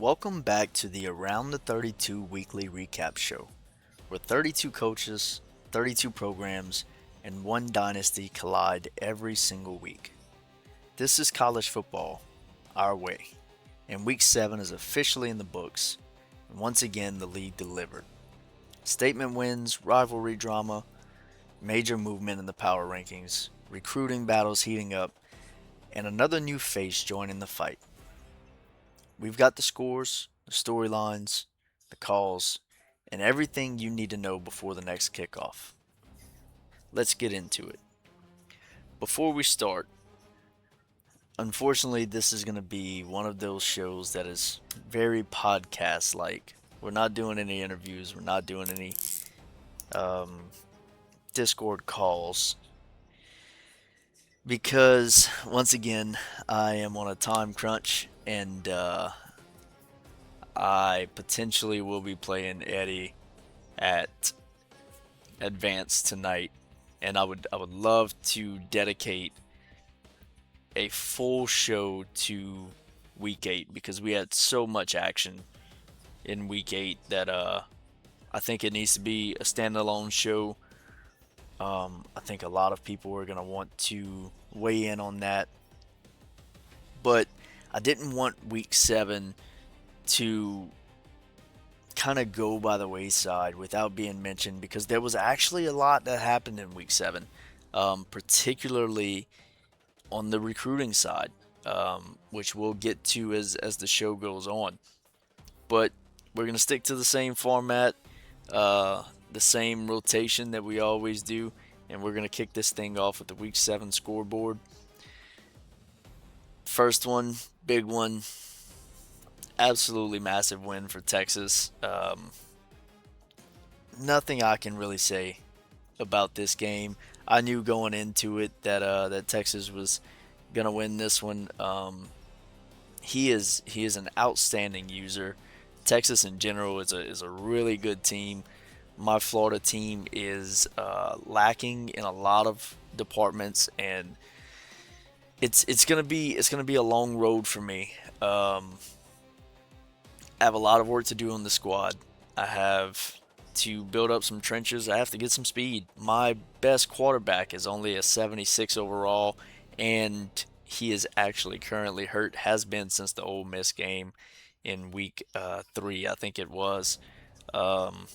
Welcome back to the Around the 32 weekly recap show, where 32 coaches, 32 programs, and one dynasty collide every single week. This is college football, our way, and week 7 is officially in the books, and once again the league delivered. Statement wins, rivalry drama, major movement in the power rankings, recruiting battles heating up, and another new face joining the fight. We've got the scores, the storylines, the calls, and everything you need to know before the next kickoff. Let's get into it. Before we start, unfortunately, this is going to be one of those shows that is very podcast like. We're not doing any interviews, we're not doing any um, Discord calls because, once again, I am on a time crunch and I potentially will be playing Eddie at advance tonight, and I would love to dedicate a full show to week 8 because we had so much action in week 8 that I think it needs to be a standalone show. I think a lot of people are going to want to weigh in on that, but I didn't want week 7 to kind of go by the wayside without being mentioned because there was actually a lot that happened in week 7, particularly on the recruiting side, which we'll get to as the show goes on. But we're going to stick to the same format, the same rotation that we always do, and we're going to kick this thing off with the week 7 scoreboard. First one, big one, absolutely massive win for Texas. Nothing I can really say about this game. I knew going into it that Texas was gonna win this one. He is an outstanding user. Texas in general is a really good team. My Florida team is lacking in a lot of departments, and it's gonna be a long road for me. I have a lot of work to do on the squad. I have to build up some trenches. I have to get some speed. My best quarterback is only a 76 overall, and he is actually currently hurt. Has been since the Ole Miss game in week 3, I think it was. Um,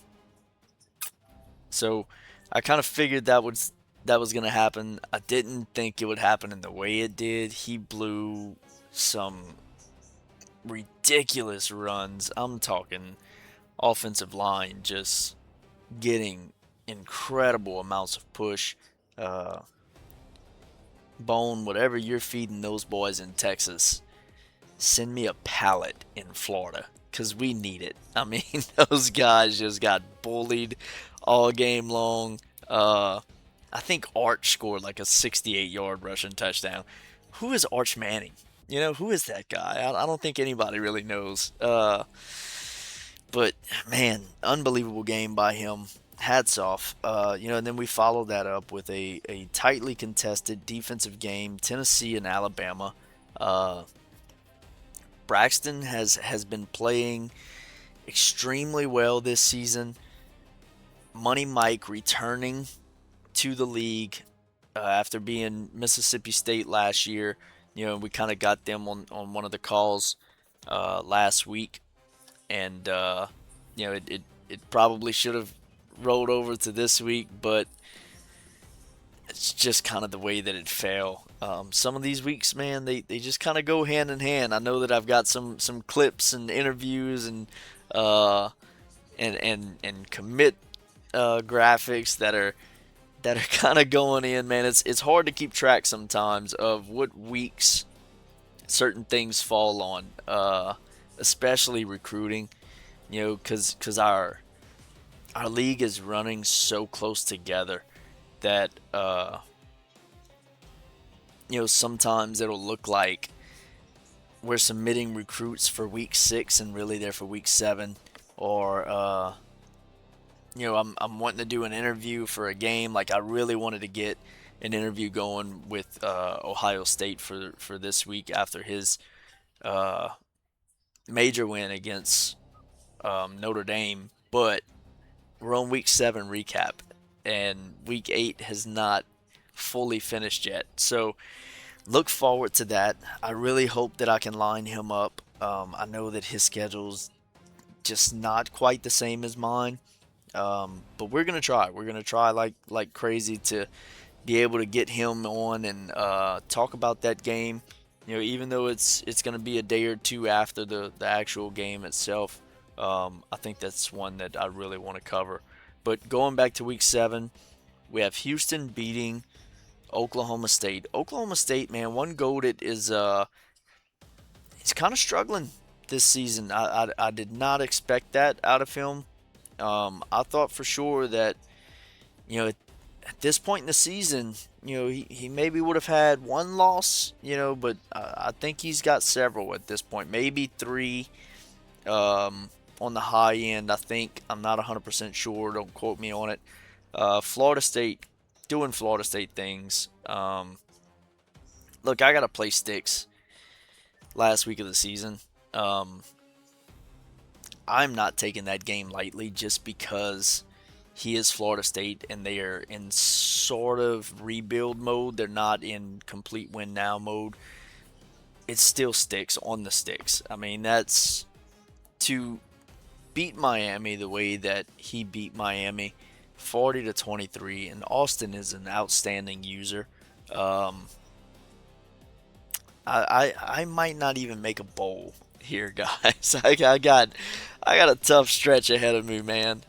so I kind of figured that was going to happen. I didn't think it would happen in the way it did. He blew some ridiculous runs. I'm talking offensive line just getting incredible amounts of push. Uh, Bone, whatever you're feeding those boys in Texas, send me a pallet in Florida because we need it. I mean, those guys just got bullied all game long. I think Arch scored like a 68-yard rushing touchdown. Who is Arch Manning? Who is that guy? I don't think anybody really knows. But man, unbelievable game by him. Hats off. And then we followed that up with a tightly contested defensive game, Tennessee and Alabama. Uh, Braxton has been playing extremely well this season. Money Mike returning to the league after being Mississippi State last year. We kind of got them on one of the calls last week, and it probably should have rolled over to this week, but it's just kind of the way that it fell. Some of these weeks, man, they just kind of go hand in hand. I know that I've got some clips and interviews uh, and commit graphics that are kind of going in, man. It's hard to keep track sometimes of what weeks certain things fall on, especially recruiting. Because our league is running so close together that sometimes it'll look like we're submitting recruits for week 6 and really they're for week 7, or I'm wanting to do an interview for a game. Like I really wanted to get an interview going with Ohio State for this week after his uh, major win against Notre Dame, but we're on week 7 recap, and week 8 has not fully finished yet. So look forward to that. I really hope that I can line him up. I know that his schedule's just not quite the same as mine, but we're gonna try. We're gonna try like crazy to be able to get him on and talk about that game. Even though it's going to be a day or two after the actual game itself, I think that's one that I really want to cover. But going back to week 7, we have Houston beating Oklahoma State. Oklahoma State, man, one goated is he's kind of struggling this season. I did not expect that out of him. I thought for sure that you know at this point in the season, he maybe would have had one loss, but I think he's got several at this point, maybe 3 on the high end. I think I'm not 100% sure. Don't quote me on it. Florida State doing Florida State things. Look, I got to play sticks last week of the season. Um, I'm not taking that game lightly just because he is Florida State and they are in sort of rebuild mode. They're not in complete win now mode. It still sticks on the sticks. I mean, that's to beat Miami the way that he beat Miami, 40-23, and Austin is an outstanding user. Um, I might not even make a bowl here, guys. I got a tough stretch ahead of me, man.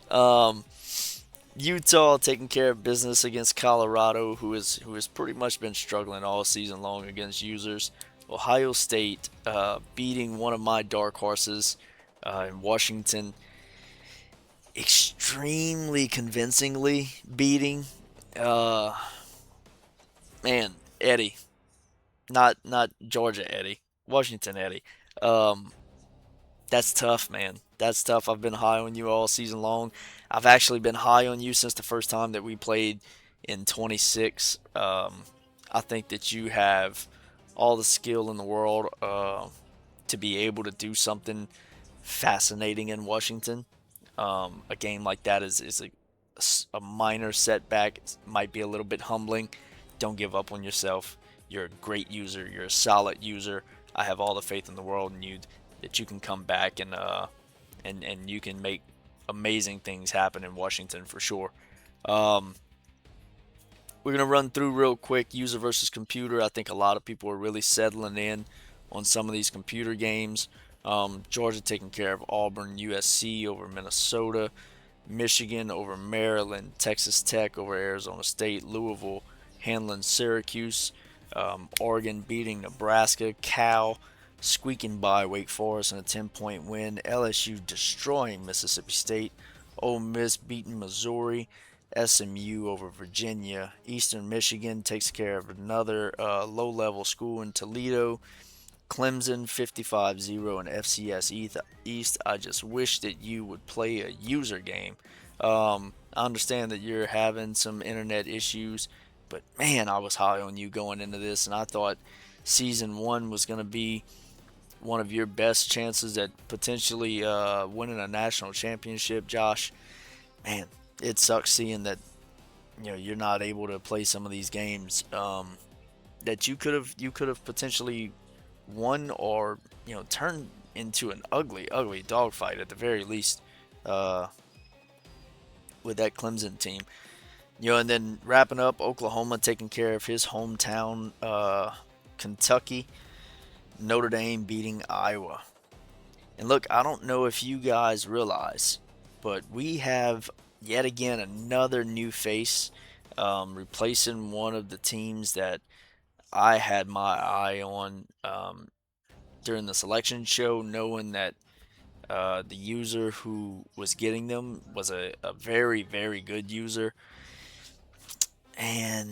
Utah taking care of business against Colorado, who has pretty much been struggling all season long against users. Ohio State beating one of my dark horses in Washington, extremely convincingly beating. Uh, Man, Eddie, not Georgia Eddie, Washington Eddie. Um, That's tough, man. That's tough. I've been high on you all season long. I've actually been high on you since the first time that we played in 26. I think that you have all the skill in the world to be able to do something fascinating in Washington. A game like that is a minor setback. It might be a little bit humbling. Don't give up on yourself. You're a great user. You're a solid user. I have all the faith in the world in you that you can come back and you can make amazing things happen in Washington for sure. Um, we're gonna run through real quick user versus computer. I think a lot of people are really settling in on some of these computer games. Georgia taking care of Auburn, USC over Minnesota, Michigan over Maryland, Texas Tech over Arizona State, Louisville handling Syracuse, Oregon beating Nebraska, Cal squeaking by Wake Forest in a 10-point win, LSU destroying Mississippi State, Ole Miss beating Missouri, SMU over Virginia, Eastern Michigan takes care of another low-level school in Toledo, Clemson 55-0 in FCS East. I just wish that you would play a user game. I understand that you're having some internet issues, but man, I was high on you going into this, and I thought season 1 was going to be one of your best chances at potentially winning a national championship, Josh. Man, it sucks seeing that you're not able to play some of these games that you could have potentially won or turned into an ugly dogfight at the very least uh, with that Clemson team. And then wrapping up, Oklahoma taking care of his hometown, Kentucky, Notre Dame beating Iowa. And look, I don't know if you guys realize, but we have yet again another new face replacing one of the teams that I had my eye on during the selection show, knowing that the user who was getting them was a very, very good user. And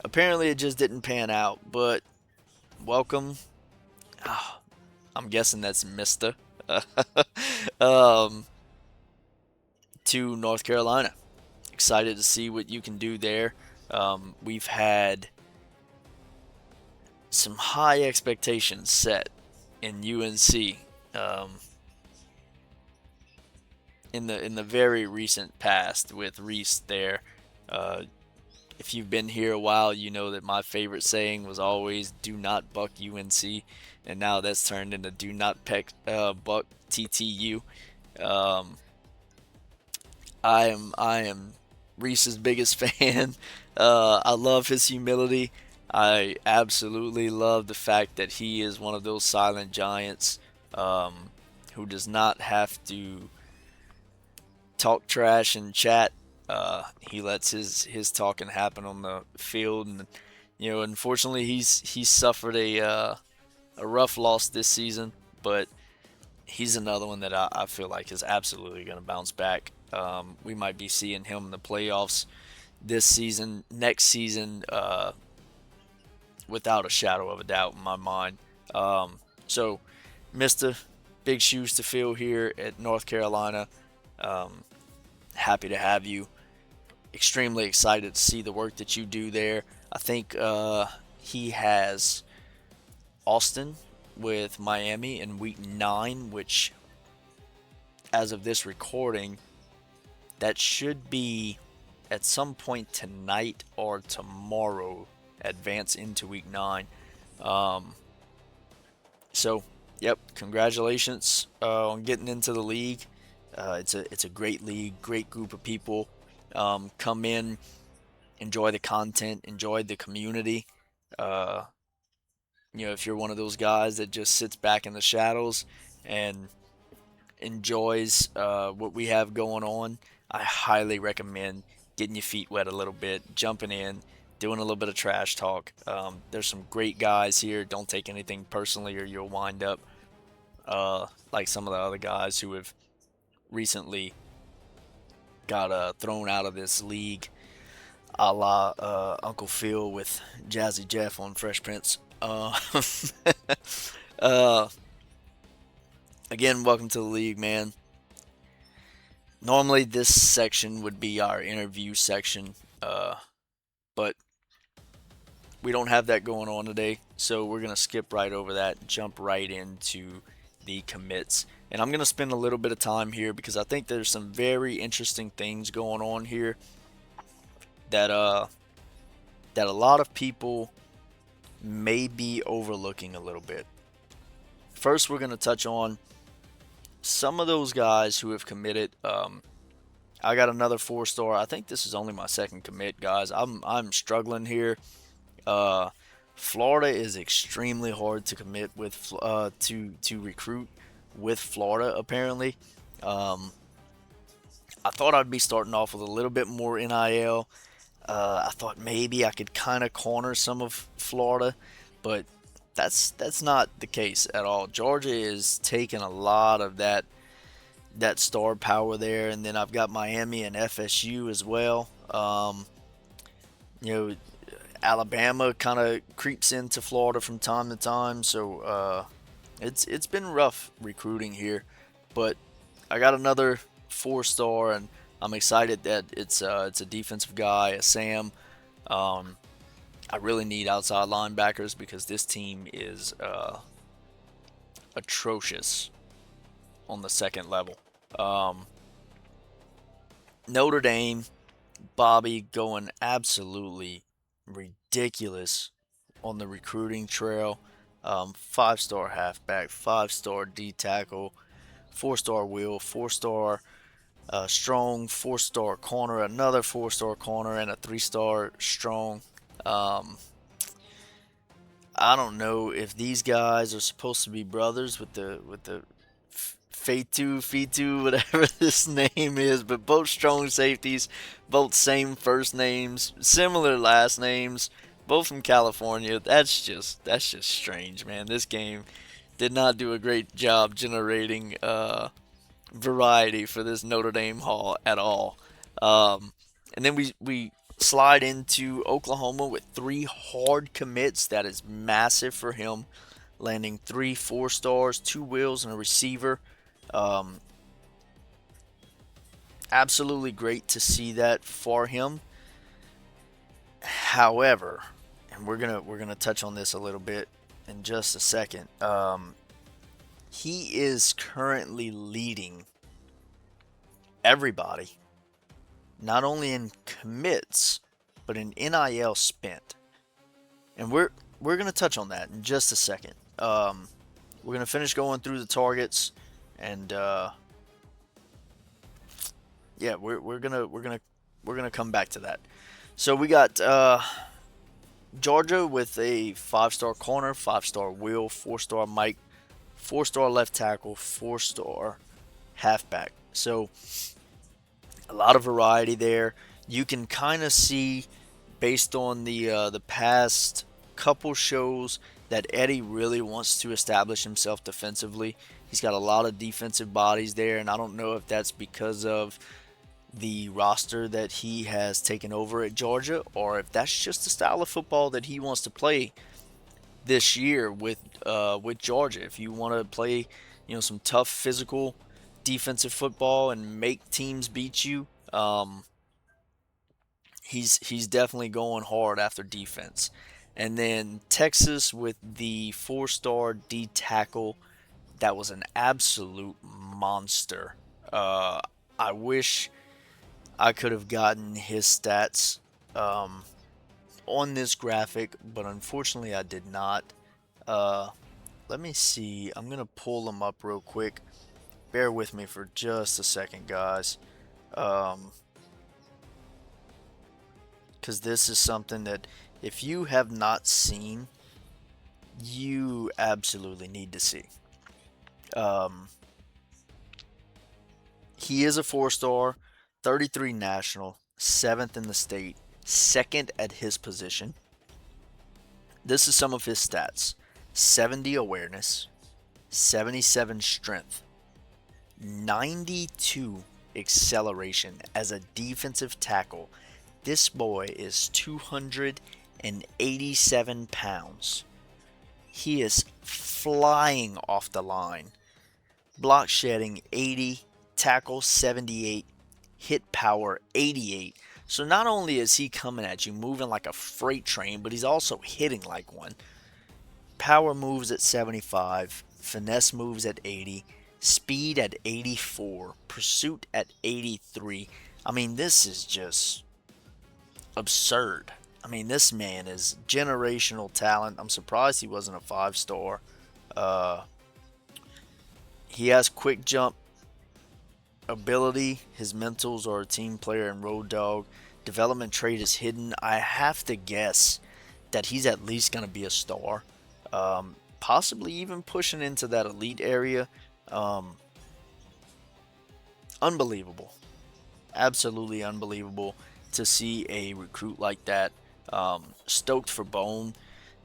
apparently it just didn't pan out. But welcome. Ah, I'm guessing that's Mista. um, to North Carolina. Excited to see what you can do there. We've had some high expectations set in UNC um, in the very recent past with Reese there. Uh, if you've been here a while, you know that my favorite saying was always "Do not buck UNC," and now that's turned into "Do not buck TTU." Um, I am Reese's biggest fan. I love his humility. I absolutely love the fact that he is one of those silent giants, um, who does not have to talk trash and chat. He lets his talking happen on the field, and unfortunately, he's suffered a rough loss this season, but he's another one that I feel like is absolutely going to bounce back. We might be seeing him in the playoffs this season, next season, without a shadow of a doubt in my mind. So, Mister, big shoes to fill here at North Carolina. Um, Happy to have you. Extremely excited to see the work that you do there. I think he has Austin with Miami in week 9, which, as of this recording, that should be at some point tonight or tomorrow, advance into week 9. Um, so, yep, congratulations on getting into the league. It's a great league, great group of people. Come in, enjoy the content, enjoy the community. Uh, if you're one of those guys that just sits back in the shadows and enjoys what we have going on, I highly recommend getting your feet wet a little bit, jumping in, doing a little bit of trash talk. There's some great guys here. Don't take anything personally, or you'll wind up like some of the other guys who have recently got thrown out of this league, a la Uncle Phil with Jazzy Jeff on Fresh Prince. uh, Again, welcome to the league, man. Normally, this section would be our interview section, but we don't have that going on today, so we're going to skip right over that and jump right into the commits. And I'm going to spend a little bit of time here because I think there's some very interesting things going on here that that a lot of people may be overlooking a little bit. First, we're going to touch on some of those guys who have committed. I got another 4-star. I think this is only my second commit, guys. I'm struggling here. Uh, Florida is extremely hard to commit with, to recruit with Florida. Apparently, um, I thought I'd be starting off with a little bit more NIL. I thought maybe I could kind of corner some of Florida, but that's not the case at all. Georgia is taking a lot of that star power there, and then I've got Miami and FSU as well. You know, Alabama kind of creeps into Florida from time to time, so it's been rough recruiting here, but I got another 4-star, and I'm excited that it's a defensive guy, a Sam. Um, I really need outside linebackers because this team is atrocious on the second level. Um, Notre Dame, Bobby going absolutely ridiculous on the recruiting trail. 5-star halfback, 5-star D tackle, 4-star wheel, 4-star strong, 4-star corner, another 4-star corner, and a 3-star strong. Um, I don't know if these guys are supposed to be brothers with the Fatu, whatever this name is, but both strong safeties, both same first names, similar last names, both from California. That's just strange, man. This game did not do a great job generating variety for this Notre Dame haul at all. And then we slide into Oklahoma with 3 hard commits. That is massive for him, landing 3 4-stars, 2 wheels, and a receiver. Um, Absolutely great to see that for him. However, and we're gonna touch on this a little bit in just a second. He is currently leading everybody, not only in commits, but in NIL spent. And we're gonna touch on that in just a second. We're gonna finish going through the targets, and yeah, we're gonna come back to that. So we got Georgia with a 5-star corner, 5-star Will, 4-star Mike, 4-star left tackle, 4-star halfback. So a lot of variety there. You can kind of see based on the past couple shows that Eddie really wants to establish himself defensively. He's got a lot of defensive bodies there, and I don't know if that's because of the roster that he has taken over at Georgia, or if that's just the style of football that he wants to play this year with Georgia. If you want to play, some tough physical defensive football and make teams beat you, he's definitely going hard after defense. And then Texas with the 4-star D tackle, that was an absolute monster. I wish I could have gotten his stats on this graphic, but unfortunately I did not. Uh, Let me see. I'm going to pull them up real quick. Bear with me for just a second, guys. Because this is something that if you have not seen, you absolutely need to see. He is a 4-star, 33 national, 7th in the state, 2nd at his position. This is some of his stats: 70 awareness, 77 strength, 92 acceleration as a defensive tackle. This boy is 287 pounds. He is flying off the line. Block shedding 80, tackle 78, hit power 88. So not only is he coming at you moving like a freight train, but he's also hitting like one. Power moves at 75, finesse moves at 80, speed at 84, pursuit at 83. I mean, this is just absurd. I mean, this man is generational talent. I'm surprised he wasn't a 5-star. He has quick jump ability. His mentals are a team player and road dog. Development trait is hidden. I have to guess that he's at least going to be a star. Possibly even pushing into that elite area. Unbelievable. Absolutely unbelievable to see a recruit like that. Stoked for Bone,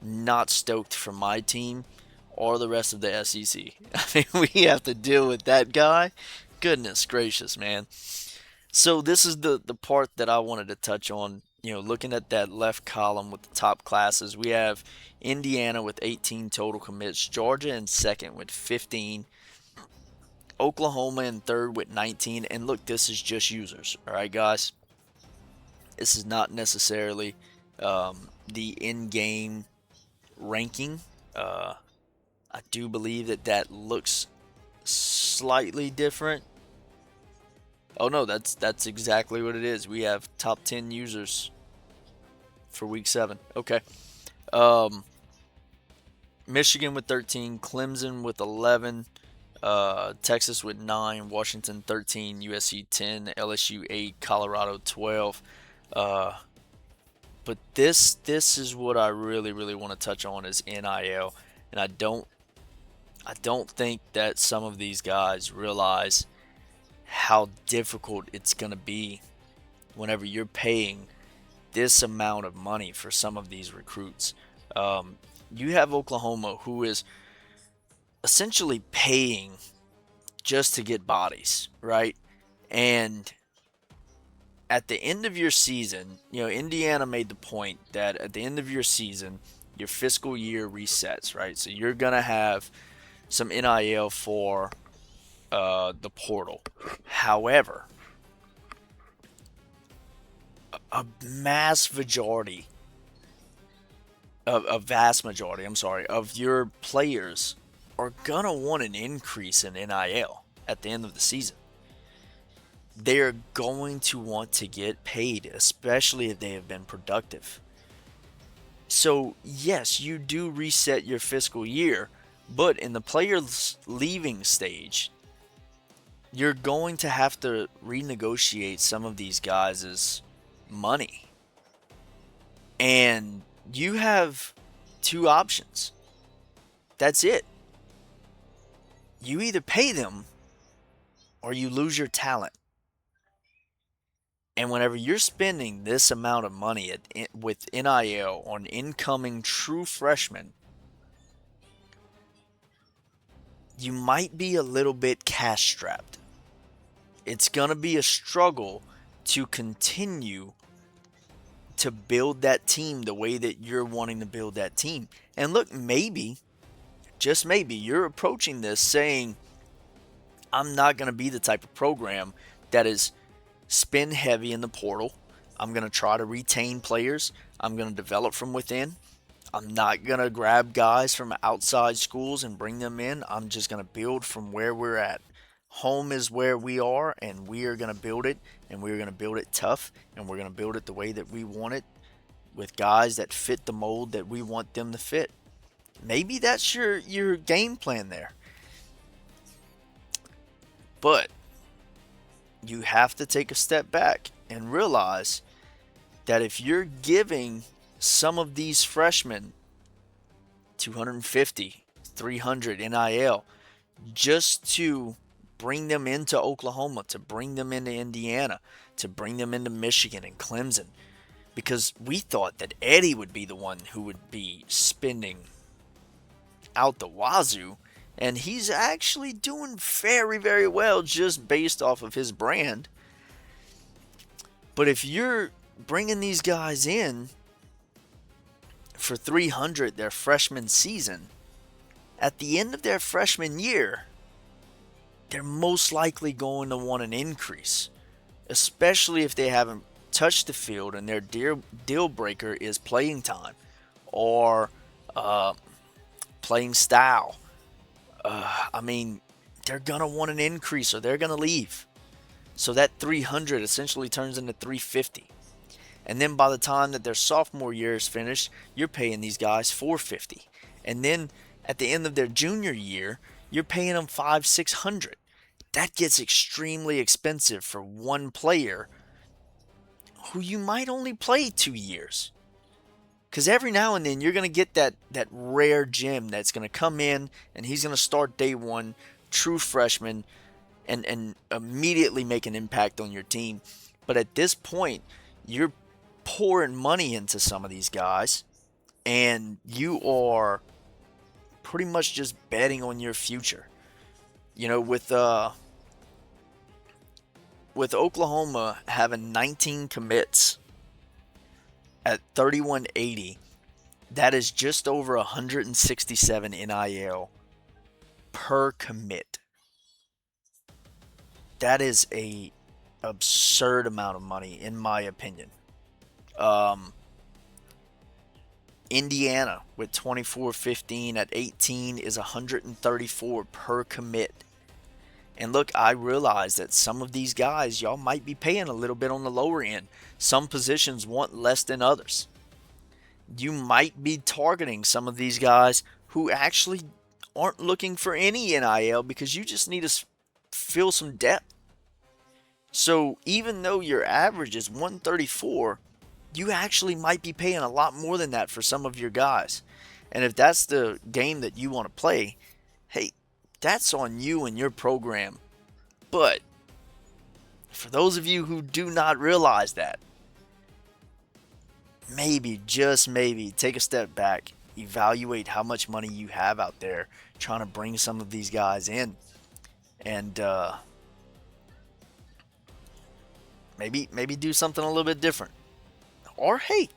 not stoked for my team or the rest of the SEC. I mean, we have to deal with that guy. Goodness gracious, man. So this is the part that I wanted to touch on. Looking at that left column with the top classes, we have Indiana with 18 total commits, Georgia in second with 15, Oklahoma in third with 19. And look, this is just users. All right, guys. This is not necessarily the in-game ranking. I do believe that looks slightly different. Oh no, that's exactly what it is. We have top 10 users for week 7. Okay. Michigan with 13, Clemson with 11, Texas with 9, Washington 13, USC 10, LSU 8, Colorado 12. But this is what I really want to touch on is NIL, and I don't think that some of these guys realize how difficult it's going to be whenever you're paying this amount of money for some of these recruits. You have Oklahoma, who is essentially paying just to get bodies, right? And at the end of your season, Indiana made the point that at the end of your season, your fiscal year resets, right? So you're going to have some NIL for the portal. However, a vast majority of your players are going to want an increase in NIL at the end of the season. They're going to want to get paid, especially if they have been productive. So, yes, you do reset your fiscal year, but in the players leaving stage, you're going to have to renegotiate some of these guys' money. And you have two options. That's it. You either pay them or you lose your talent. And whenever you're spending this amount of money with NIL on incoming true freshmen, you might be a little bit cash strapped. It's going to be a struggle to continue to build that team the way that you're wanting to build that team. And look, maybe, just maybe, you're approaching this saying, I'm not going to be the type of program that is spend heavy in the portal. I'm going to try to retain players. I'm going to develop from within. I'm not going to grab guys from outside schools and bring them in. I'm just going to build from where we're at. Home is where we are, and we are going to build it, and we're going to build it tough, and we're going to build it the way that we want it with guys that fit the mold that we want them to fit. Maybe that's your game plan there. But you have to take a step back and realize that if you're giving some of these freshmen 250, 300 NIL just to bring them into Oklahoma, to bring them into Indiana, to bring them into Michigan and Clemson, because we thought that Eddie would be the one who would be spending out the wazoo, and he's actually doing very, very well just based off of his brand. But if you're bringing these guys in for 300 their freshman season, at the end of their freshman year, they're most likely going to want an increase, especially if they haven't touched the field and their deal breaker is playing time or playing style. They're going to want an increase or they're going to leave. So that 300 essentially turns into 350. And then by the time that their sophomore year is finished, you're paying these guys 450. And then at the end of their junior year, you're paying them 500-600. That gets extremely expensive for one player who you might only play 2 years. Because every now and then you're going to get that rare gem that's going to come in and he's going to start day one, true freshman, and immediately make an impact on your team. But at this point, you're pouring money into some of these guys and you are pretty much just betting on your future. You know, with Oklahoma having 19 commits at 3180, that is just over 167 NIL per commit. That is a absurd amount of money, in my opinion. Indiana with 2415 at 18 is 134 per commit. And look, I realize that some of these guys, y'all might be paying a little bit on the lower end. Some positions want less than others. You might be targeting some of these guys who actually aren't looking for any NIL because you just need to fill some depth. So even though your average is 134, you actually might be paying a lot more than that for some of your guys. And if that's the game that you want to play, hey, that's on you and your program. But for those of you who do not realize that, maybe, just maybe, take a step back, evaluate how much money you have out there trying to bring some of these guys in, and maybe do something a little bit different. Or hey,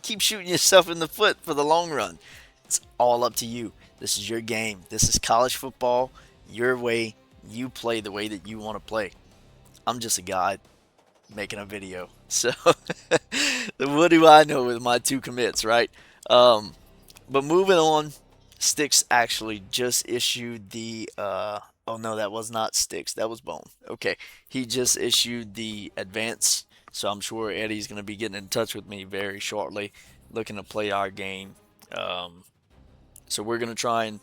keep shooting yourself in the foot for the long run. It's all up to you. This is your game. This is college football, your way. You play the way that you want to play. I'm just a guy making a video. So what do I know with my 2 commits, right? But moving on, Sticks actually just issued the oh no, that was not Sticks, that was Bone. Okay. He just issued the advance, so I'm sure Eddie's gonna be getting in touch with me very shortly, looking to play our game. Um, so we're gonna try and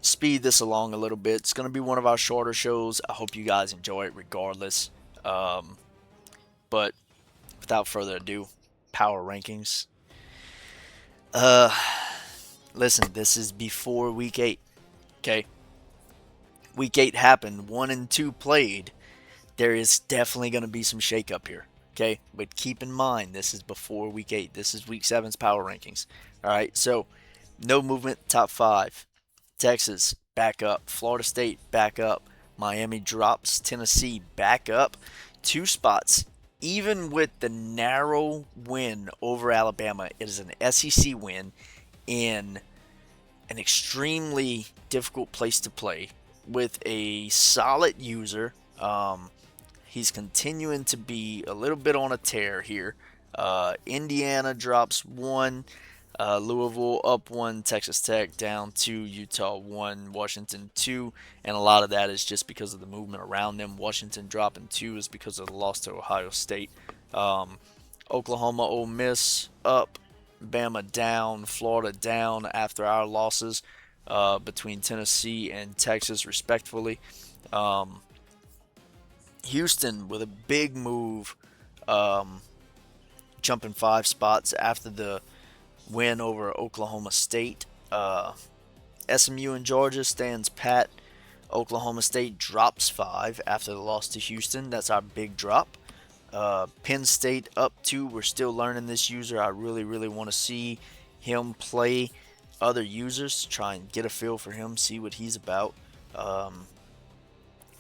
speed this along a little bit. It's gonna be one of our shorter shows. I hope you guys enjoy it regardless. But without further ado, power rankings. Uh, Listen, this is before week 8. Okay, week 8 happened, 1 and 2 played. There is definitely going to be some shakeup here. Okay, but keep in mind, this is before week 8. This is week 7's power rankings. All right, so no movement, top 5. Texas, back up. Florida State, back up. Miami drops. Tennessee, back up. 2 spots. Even with the narrow win over Alabama, it is an SEC win in an extremely difficult place to play with a solid user. He's continuing to be a little bit on a tear here. Indiana drops 1, Louisville up 1, Texas Tech down 2, Utah 1, Washington 2, and a lot of that is just because of the movement around them. Washington dropping 2 is because of the loss to Ohio State. Oklahoma, Ole Miss up, Bama down, Florida down after our losses between Tennessee and Texas, respectively. Houston with a big move, jumping 5 spots after the win over Oklahoma State. SMU and Georgia stands pat. Oklahoma State drops 5 after the loss to Houston. That's our big drop. Penn State up 2. We're still learning this user. I really, really want to see him play other users, try and get a feel for him, see what he's about.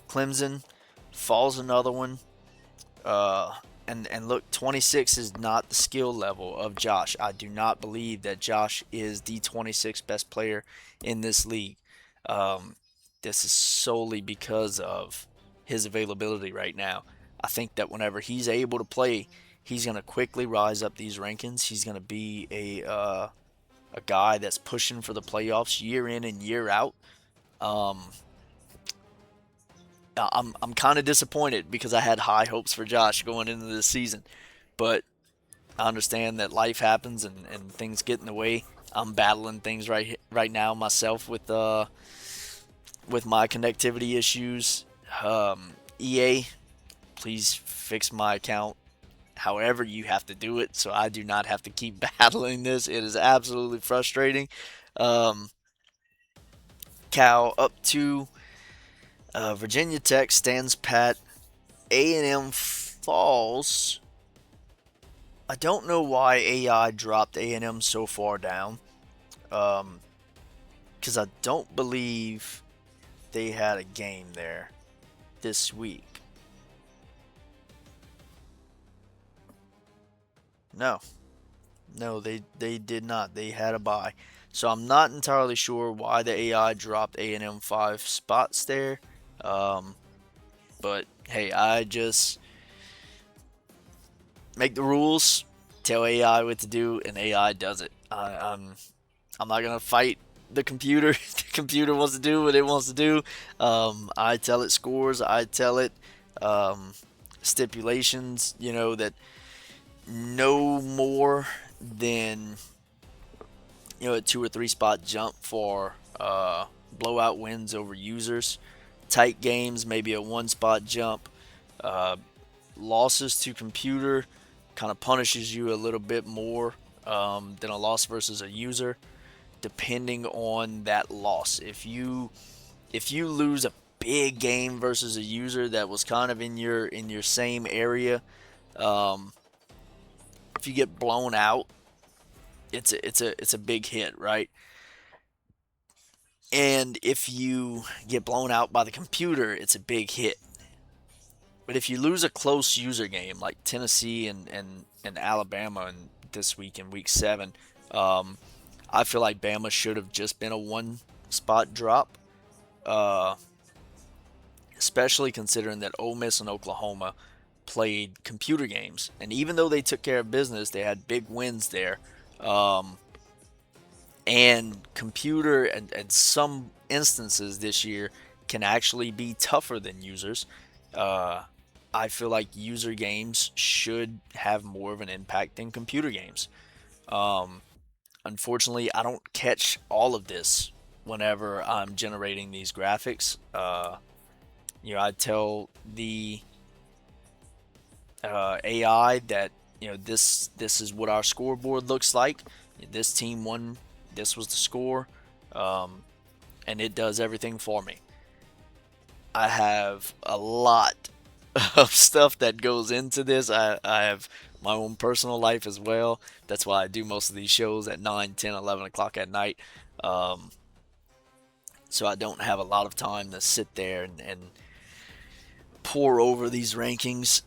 Clemson falls another one. And look, 26 is not the skill level of Josh. I do not believe that Josh is the 26th best player in this league. This is solely because of his availability right now. I think that whenever he's able to play, he's going to quickly rise up these rankings. He's going to be a guy that's pushing for the playoffs year in and year out. I'm kind of disappointed because I had high hopes for Josh going into this season, but I understand that life happens and things get in the way. I'm battling things right now myself with my connectivity issues. EA, please fix my account however you have to do it so I do not have to keep battling this. It is absolutely frustrating. Cal up 2. Virginia Tech stands pat. A&M falls. I don't know why AI dropped A&M so far down. Because I don't believe they had a game there this week. No. No, they did not. They had a bye. So I'm not entirely sure why the AI dropped A&M 5 spots there. But hey, I just make the rules, tell AI what to do, and AI does it. I'm not gonna fight the computer. The computer wants to do what it wants to do. I tell it scores. I tell it stipulations. You know that no more than a 2 or 3 spot jump for blowout wins over users. Tight games, maybe a 1 spot jump. Losses to computer kind of punishes you a little bit more than a loss versus a user, depending on that loss. If you lose a big game versus a user that was kind of in your same area, if you get blown out, it's a big hit, right? And if you get blown out by the computer, it's a big hit. But if you lose a close user game like Tennessee and Alabama and this week in week 7, I feel like Bama should have just been a 1 spot drop, especially considering that Ole Miss and Oklahoma played computer games. And even though they took care of business, they had big wins there. And computer and some instances this year can actually be tougher than users. Uh, I feel like user games should have more of an impact than computer games. Um, Unfortunately, I don't catch all of this whenever I'm generating these graphics. I tell the AI that this is what our scoreboard looks like. This team won. This was the score, um, and it does everything for me. I have a lot of stuff that goes into this. I have my own personal life as well. That's why I do most of these shows at 9, 10, 11 o'clock at night. Um, so I don't have a lot of time to sit there and pour over these rankings.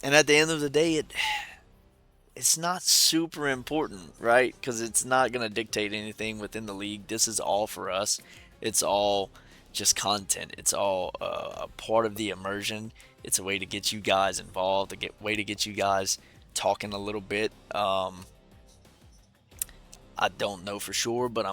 And at the end of the day, it's not super important, right? Because it's not going to dictate anything within the league. This is all for us. It's all just content. It's all a part of the immersion. It's a way to get you guys involved, way to get you guys talking a little bit. I don't know for sure, but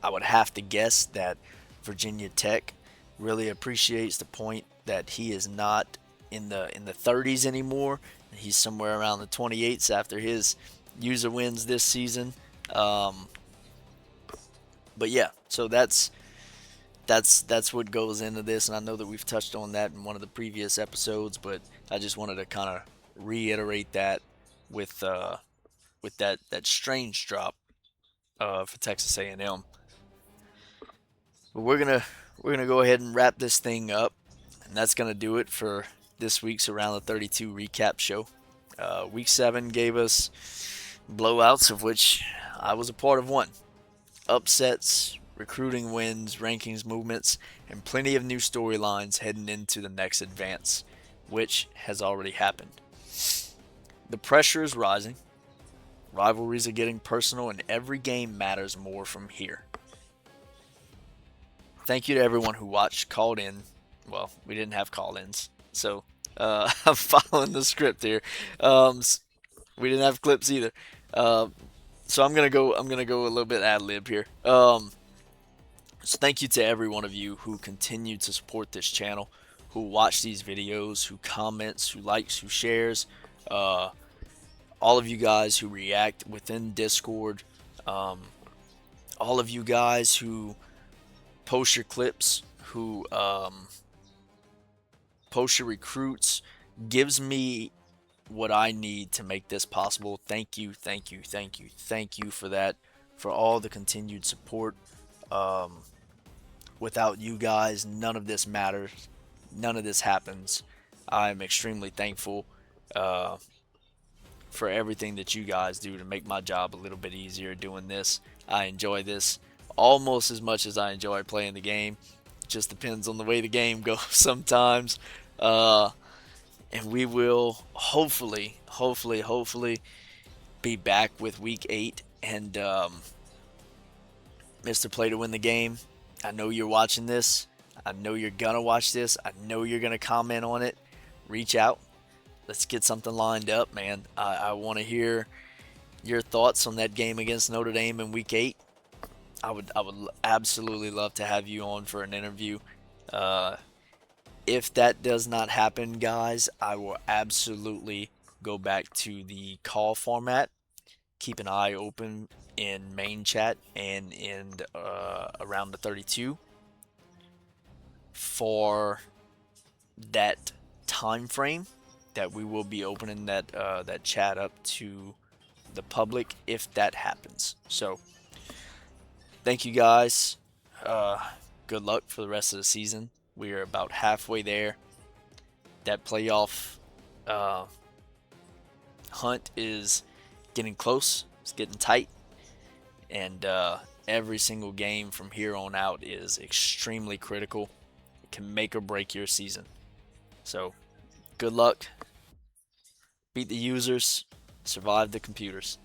I would have to guess that Virginia Tech really appreciates the point that he is not in the 30s anymore. He's somewhere around the 28s after his user wins this season. Um, but yeah, so that's what goes into this, and I know that we've touched on that in one of the previous episodes, but I just wanted to kind of reiterate that with that strange drop for Texas A&M. But we're gonna go ahead and wrap this thing up, and that's gonna do it for this week's Around the 32 recap show. Week 7 gave us blowouts, of which I was a part of one. Upsets, recruiting wins, rankings movements, and plenty of new storylines heading into the next advance, which has already happened. The pressure is rising, rivalries are getting personal, and every game matters more from here. Thank you to everyone who watched, called in. Well, we didn't have call-ins, so I'm following the script here. Um, we didn't have clips either, uh, so I'm gonna go. I'm gonna go a little bit ad lib here. So thank you to every one of you who continue to support this channel, who watch these videos, who comments, who likes, who shares. Uh, all of you guys who react within Discord. Um, all of you guys who post your clips, who post your recruits, gives me what I need to make this possible. Thank you, thank you, thank you, thank you for that, for all the continued support. Um, Without you guys, none of this matters. None of this happens. I'm extremely thankful uh, for everything that you guys do to make my job a little bit easier doing this. I enjoy this almost as much as I enjoy playing the game. Just depends on the way the game goes sometimes. Uh, and we will hopefully be back with week 8 and Mr. Play to win the game. I know you're watching this. I know you're gonna watch this. I know you're gonna comment on it. Reach out. Let's get something lined up, man. I want to hear your thoughts on that game against Notre Dame in week 8. I would absolutely love to have you on for an interview. Uh, if that does not happen, guys, I will absolutely go back to the call format. Keep an eye open in main chat and in around the 32 for that time frame that we will be opening that chat up to the public if that happens. So thank you guys. Uh, Good luck for the rest of the season. We are about halfway there. That playoff uh, hunt is getting close. It's getting tight, and every single game from here on out is extremely critical. It can make or break your season. So, good luck. Beat the users. Survive the computers.